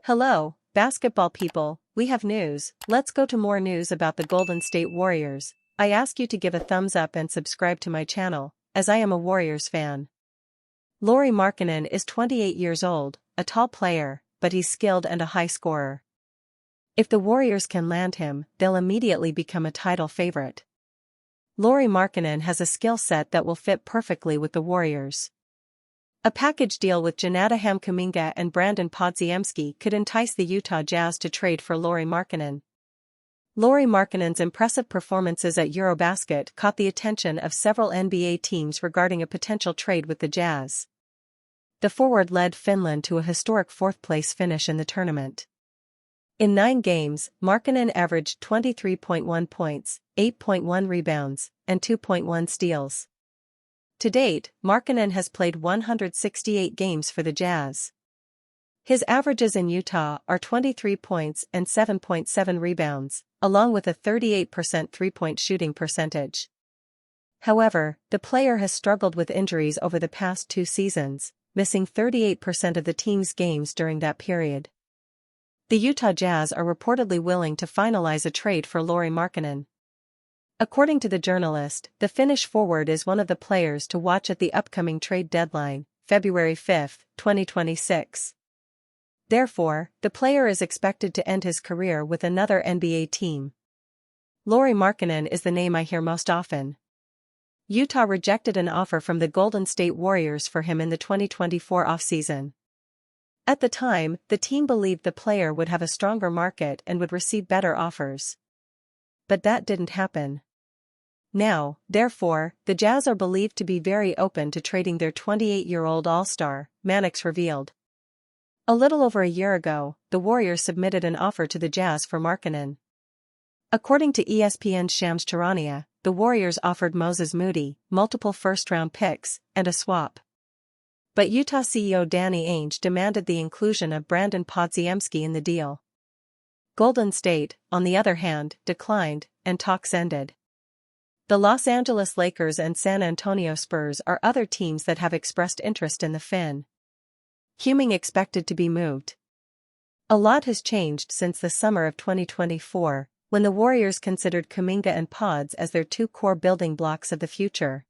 Hello, basketball people, we have news. Let's go to more news about the Golden State Warriors. I ask you to give a thumbs up and subscribe to my channel, as I am a Warriors fan. Lauri Markkanen is 28 years old, a tall player, but he's skilled and a high scorer. If the Warriors can land him, they'll immediately become a title favorite. Lauri Markkanen has a skill set that will fit perfectly with the Warriors. A package deal with Jonathan Kuminga and Brandon Podziemski could entice the Utah Jazz to trade for Lauri Markkanen. Lauri Markkanen's impressive performances at Eurobasket caught the attention of several NBA teams regarding a potential trade with the Jazz. The forward led Finland to a historic fourth-place finish in the tournament. In 9 games, Markkanen averaged 23.1 points, 8.1 rebounds, and 2.1 steals. To date, Markkanen has played 168 games for the Jazz. His averages in Utah are 23 points and 7.7 rebounds, along with a 38% three-point shooting percentage. However, the player has struggled with injuries over the past 2 seasons, missing 38% of the team's games during that period. The Utah Jazz are reportedly willing to finalize a trade for Lauri Markkanen. According to the journalist, the Finnish forward is one of the players to watch at the upcoming trade deadline, February 5, 2026. Therefore, the player is expected to end his career with another NBA team. Lauri Markkanen is the name I hear most often. Utah rejected an offer from the Golden State Warriors for him in the 2024 offseason. At the time, the team believed the player would have a stronger market and would receive better offers. But that didn't happen. Now, therefore, the Jazz are believed to be very open to trading their 28-year-old All-Star, Mannix revealed. A little over a year ago, the Warriors submitted an offer to the Jazz for Markkanen. According to ESPN's Shams Charania, the Warriors offered Moses Moody, multiple first-round picks, and a swap. But Utah CEO Danny Ainge demanded the inclusion of Brandon Podziemski in the deal. Golden State, on the other hand, declined, and talks ended. The Los Angeles Lakers and San Antonio Spurs are other teams that have expressed interest in the Finn. Huming expected to be moved. A lot has changed since the summer of 2024, when the Warriors considered Kuminga and Pods as their 2 core building blocks of the future.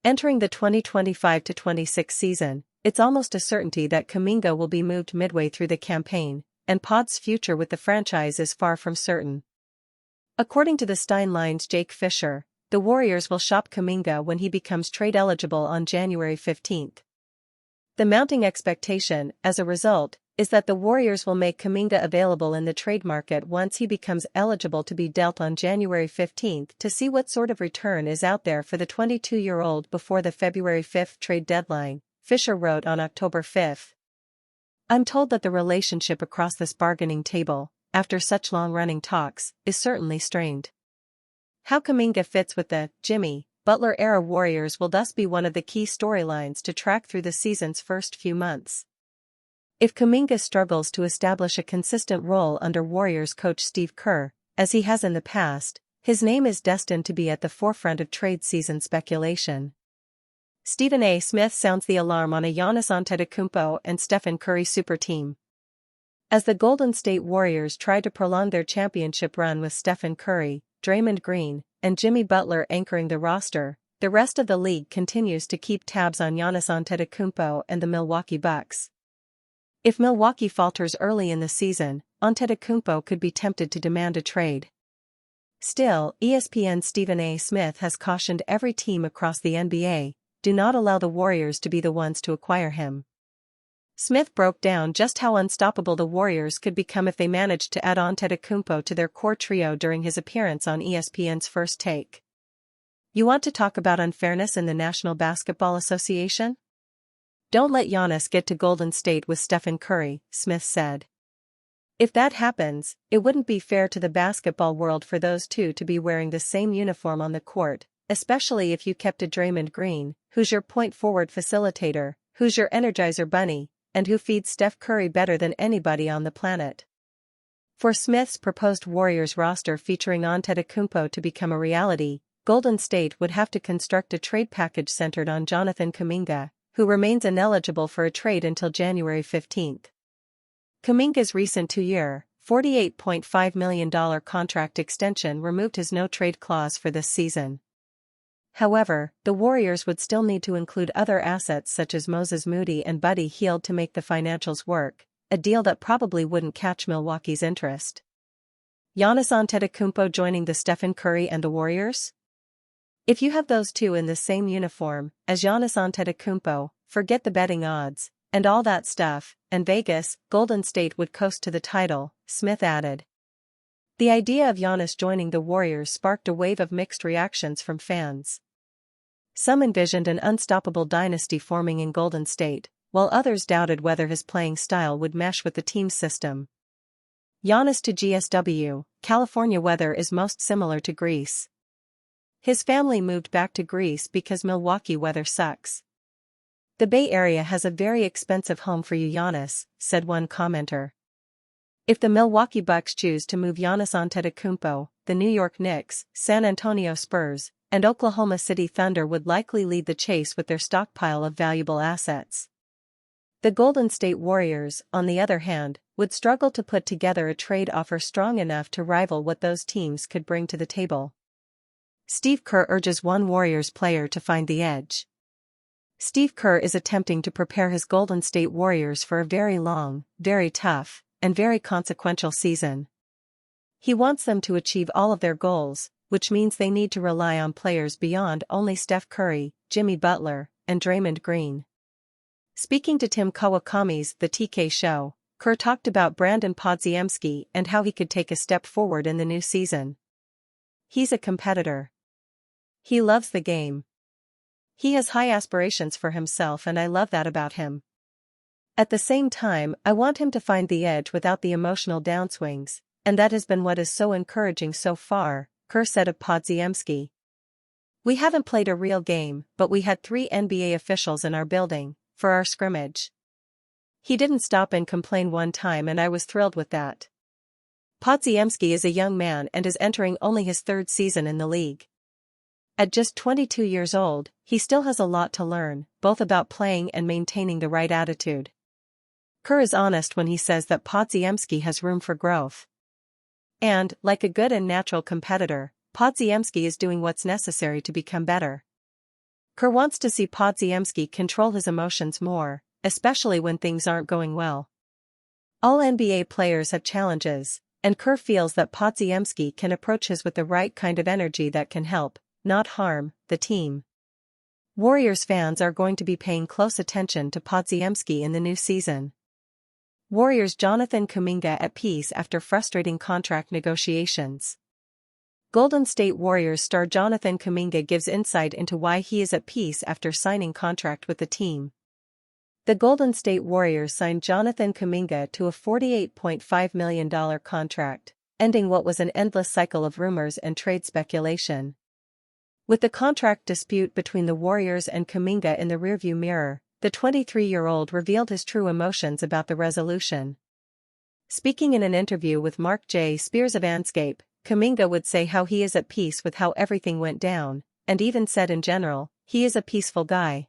Entering the 2025-26 season, it's almost a certainty that Kuminga will be moved midway through the campaign, and Pod's future with the franchise is far from certain. According to the Steinline's Jake Fisher, the Warriors will shop Kuminga when he becomes trade eligible on January 15. The mounting expectation, as a result, is that the Warriors will make Kuminga available in the trade market once he becomes eligible to be dealt on January 15 to see what sort of return is out there for the 22-year-old before the February 5 trade deadline, Fisher wrote on October 5. I'm told that the relationship across this bargaining table, after such long-running talks, is certainly strained. How Kuminga fits with the Jimmy Butler-era Warriors will thus be one of the key storylines to track through the season's first few months. If Kuminga struggles to establish a consistent role under Warriors coach Steve Kerr, as he has in the past, his name is destined to be at the forefront of trade season speculation. Stephen A. Smith sounds the alarm on a Giannis Antetokounmpo and Stephen Curry super team. As the Golden State Warriors try to prolong their championship run with Stephen Curry, Draymond Green, and Jimmy Butler anchoring the roster, the rest of the league continues to keep tabs on Giannis Antetokounmpo and the Milwaukee Bucks. If Milwaukee falters early in the season, Antetokounmpo could be tempted to demand a trade. Still, ESPN's Stephen A. Smith has cautioned every team across the NBA, do not allow the Warriors to be the ones to acquire him. Smith broke down just how unstoppable the Warriors could become if they managed to add Antetokounmpo to their core trio during his appearance on ESPN's First Take. You want to talk about unfairness in the National Basketball Association? Don't let Giannis get to Golden State with Stephen Curry, Smith said. If that happens, it wouldn't be fair to the basketball world for those two to be wearing the same uniform on the court, especially if you kept a Draymond Green, who's your point forward facilitator, who's your Energizer Bunny, and who feeds Steph Curry better than anybody on the planet. For Smith's proposed Warriors roster featuring Antetokounmpo to become a reality, Golden State would have to construct a trade package centered on Jonathan Kuminga, who remains ineligible for a trade until January 15. Kuminga's recent two-year, $48.5 million contract extension removed his no-trade clause for this season. However, the Warriors would still need to include other assets such as Moses Moody and Buddy Hield to make the financials work, a deal that probably wouldn't catch Milwaukee's interest. Giannis Antetokounmpo joining the Stephen Curry and the Warriors? If you have those two in the same uniform as Giannis Antetokounmpo, forget the betting odds and all that stuff, and Vegas, Golden State would coast to the title, Smith added. The idea of Giannis joining the Warriors sparked a wave of mixed reactions from fans. Some envisioned an unstoppable dynasty forming in Golden State, while others doubted whether his playing style would mesh with the team's system. Giannis to GSW, California weather is most similar to Greece. His family moved back to Greece because Milwaukee weather sucks. The Bay Area has a very expensive home for you, Giannis, said one commenter. If the Milwaukee Bucks choose to move Giannis Antetokounmpo, the New York Knicks, San Antonio Spurs, and Oklahoma City Thunder would likely lead the chase with their stockpile of valuable assets. The Golden State Warriors, on the other hand, would struggle to put together a trade offer strong enough to rival what those teams could bring to the table. Steve Kerr urges one Warriors player to find the edge. Steve Kerr is attempting to prepare his Golden State Warriors for a very long, very tough, and very consequential season. He wants them to achieve all of their goals, which means they need to rely on players beyond only Steph Curry, Jimmy Butler, and Draymond Green. Speaking to Tim Kawakami's The TK Show, Kerr talked about Brandon Podziemski and how he could take a step forward in the new season. He's a competitor. He loves the game. He has high aspirations for himself, and I love that about him. At the same time, I want him to find the edge without the emotional downswings, and that has been what is so encouraging so far, Kerr said of Podziemski. We haven't played a real game, but we had 3 NBA officials in our building for our scrimmage. He didn't stop and complain one time, and I was thrilled with that. Podziemski is a young man and is entering only his 3rd season in the league. At just 22 years old, he still has a lot to learn, both about playing and maintaining the right attitude. Kerr is honest when he says that Podziemski has room for growth. And, like a good and natural competitor, Podziemski is doing what's necessary to become better. Kerr wants to see Podziemski control his emotions more, especially when things aren't going well. All NBA players have challenges, and Kerr feels that Podziemski can approach his with the right kind of energy that can help, not harm, the team. Warriors fans are going to be paying close attention to Podziemski in the new season. Warriors Jonathan Kuminga at peace after frustrating contract negotiations. Golden State Warriors star Jonathan Kuminga gives insight into why he is at peace after signing contract with the team. The Golden State Warriors signed Jonathan Kuminga to a $48.5 million contract, ending what was an endless cycle of rumors and trade speculation. With the contract dispute between the Warriors and Kuminga in the rearview mirror, the 23-year-old revealed his true emotions about the resolution. Speaking in an interview with Mark J. Spears of Anscape, Kuminga would say how he is at peace with how everything went down, and even said in general, he is a peaceful guy.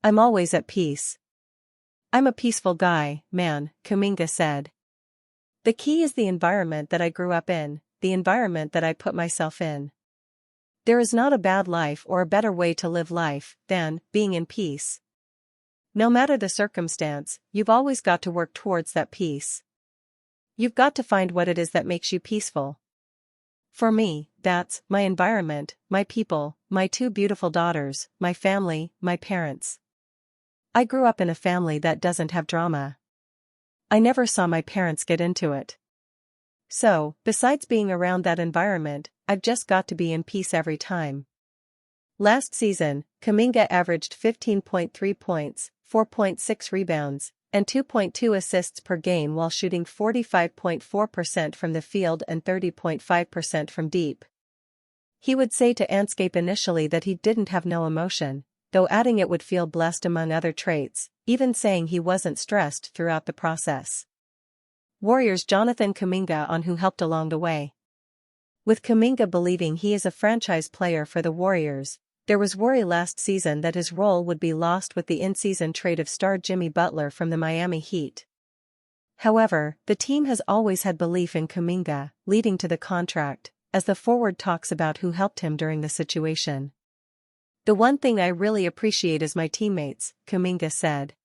I'm always at peace. I'm a peaceful guy, man, Kuminga said. The key is the environment that I grew up in, the environment that I put myself in. There is not a bad life or a better way to live life than being in peace. No matter the circumstance, you've always got to work towards that peace. You've got to find what it is that makes you peaceful. For me, that's my environment, my people, my 2 beautiful daughters, my family, my parents. I grew up in a family that doesn't have drama. I never saw my parents get into it. So, besides being around that environment, I've just got to be in peace every time. Last season, Kuminga averaged 15.3 points, 4.6 rebounds, and 2.2 assists per game while shooting 45.4% from the field and 30.5% from deep. He would say to Anscape initially that he didn't have no emotion, though adding it would feel blessed among other traits, even saying he wasn't stressed throughout the process. Warriors Jonathan Kuminga on who helped along the way. With Kuminga believing he is a franchise player for the Warriors, there was worry last season that his role would be lost with the in-season trade of star Jimmy Butler from the Miami Heat. However, the team has always had belief in Kuminga, leading to the contract, as the forward talks about who helped him during the situation. "The one thing I really appreciate is my teammates," Kuminga said.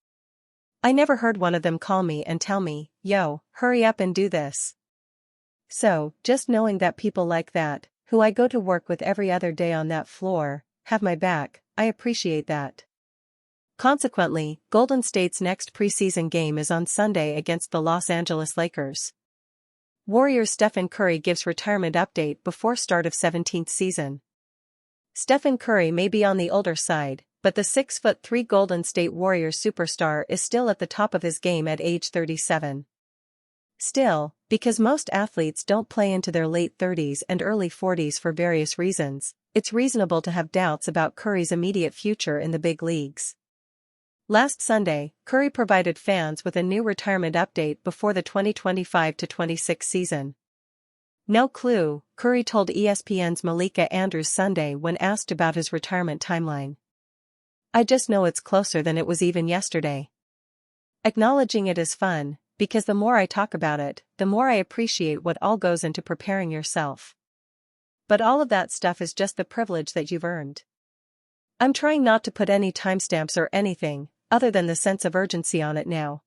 "I never heard one of them call me and tell me, 'Yo, hurry up and do this.' So, just knowing that people like that, who I go to work with every other day on that floor, have my back, I appreciate that." Consequently, Golden State's next preseason game is on Sunday against the Los Angeles Lakers. Warriors' Stephen Curry gives retirement update before start of 17th season. Stephen Curry may be on the older side, but the 6'3" Golden State Warriors superstar is still at the top of his game at age 37. Still, because most athletes don't play into their late 30s and early 40s for various reasons, it's reasonable to have doubts about Curry's immediate future in the big leagues. Last Sunday, Curry provided fans with a new retirement update before the 2025-26 season. "No clue," Curry told ESPN's Malika Andrews Sunday when asked about his retirement timeline. "I just know it's closer than it was even yesterday. Acknowledging it is fun, because the more I talk about it, the more I appreciate what all goes into preparing yourself. But all of that stuff is just the privilege that you've earned. I'm trying not to put any timestamps or anything, other than the sense of urgency on it now."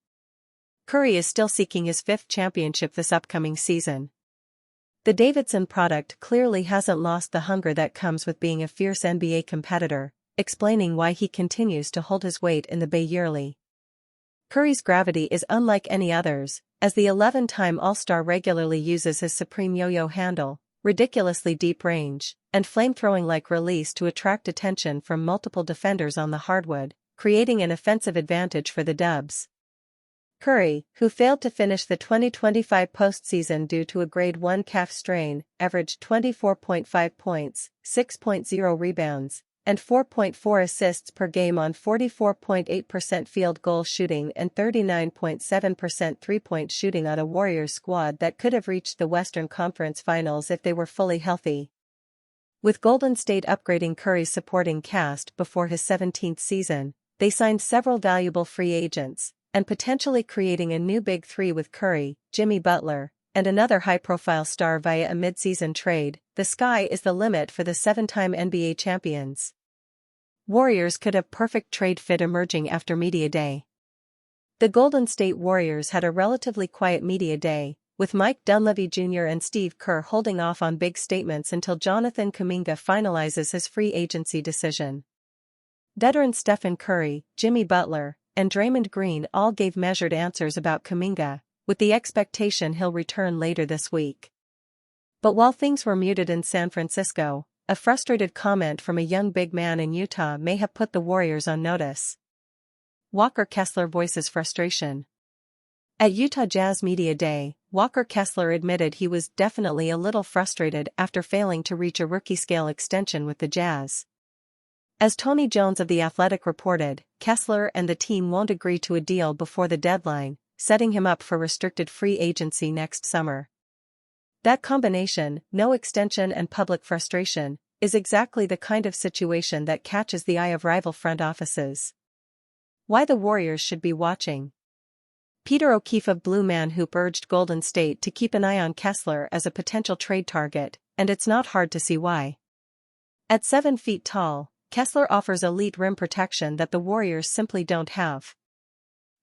Curry is still seeking his 5th championship this upcoming season. The Davidson product clearly hasn't lost the hunger that comes with being a fierce NBA competitor, explaining why he continues to hold his weight in the Bay yearly. Curry's gravity is unlike any others, as the 11-time All-Star regularly uses his supreme yo-yo handle, ridiculously deep range, and flamethrowing-like release to attract attention from multiple defenders on the hardwood, creating an offensive advantage for the Dubs. Curry, who failed to finish the 2025 postseason due to a grade 1 calf strain, averaged 24.5 points, 6.0 rebounds, and 4.4 assists per game on 44.8% field goal shooting and 39.7% three-point shooting on a Warriors squad that could have reached the Western Conference Finals if they were fully healthy. With Golden State upgrading Curry's supporting cast before his 17th season, they signed several valuable free agents, and potentially creating a new Big Three with Curry, Jimmy Butler, and another high-profile star via a mid-season trade. The sky is the limit for the 7-time NBA champions. Warriors could have perfect trade fit emerging after Media Day. The Golden State Warriors had a relatively quiet Media Day, with Mike Dunleavy Jr. and Steve Kerr holding off on big statements until Jonathan Kuminga finalizes his free agency decision. Veterans Stephen Curry, Jimmy Butler, and Draymond Green all gave measured answers about Kuminga, with the expectation he'll return later this week. But while things were muted in San Francisco, a frustrated comment from a young big man in Utah may have put the Warriors on notice. Walker Kessler voices frustration. At Utah Jazz Media Day, Walker Kessler admitted he was definitely a little frustrated after failing to reach a rookie-scale extension with the Jazz. As Tony Jones of The Athletic reported, Kessler and the team won't agree to a deal before the deadline, setting him up for restricted free agency next summer. That combination, no extension and public frustration, is exactly the kind of situation that catches the eye of rival front offices. Why the Warriors should be watching. Peter O'Keefe of Blue Man Hoop urged Golden State to keep an eye on Kessler as a potential trade target, and it's not hard to see why. At 7 feet tall, Kessler offers elite rim protection that the Warriors simply don't have.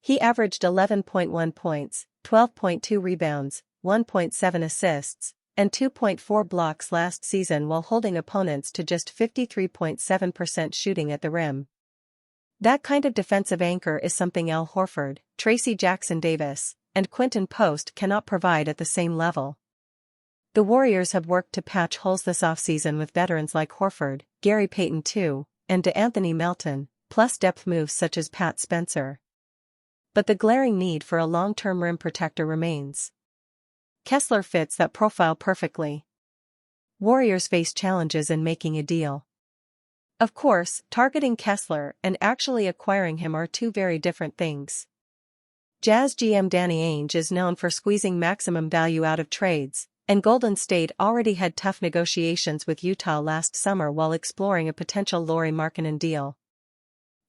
He averaged 11.1 points, 12.2 rebounds, 1.7 assists, and 2.4 blocks last season while holding opponents to just 53.7% shooting at the rim. That kind of defensive anchor is something Al Horford, Tracy Jackson-Davis, and Quinton Post cannot provide at the same level. The Warriors have worked to patch holes this offseason with veterans like Horford, Gary Payton II, and DeAnthony Melton, plus depth moves such as Pat Spencer. But the glaring need for a long-term rim protector remains. Kessler fits that profile perfectly. Warriors face challenges in making a deal. Of course, targeting Kessler and actually acquiring him are two very different things. Jazz GM Danny Ainge is known for squeezing maximum value out of trades, and Golden State already had tough negotiations with Utah last summer while exploring a potential Lauri Markkanen deal.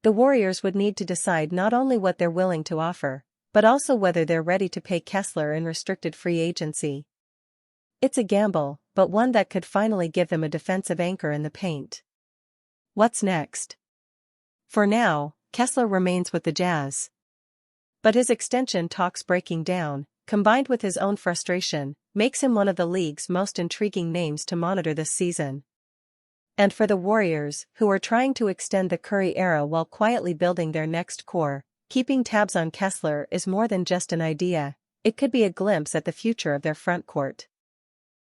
The Warriors would need to decide not only what they're willing to offer, but also whether they're ready to pay Kessler in restricted free agency. It's a gamble, but one that could finally give them a defensive anchor in the paint. What's next? For now, Kessler remains with the Jazz. But his extension talks breaking down, combined with his own frustration, makes him one of the league's most intriguing names to monitor this season. And for the Warriors, who are trying to extend the Curry era while quietly building their next core, keeping tabs on Kessler is more than just an idea, it could be a glimpse at the future of their frontcourt.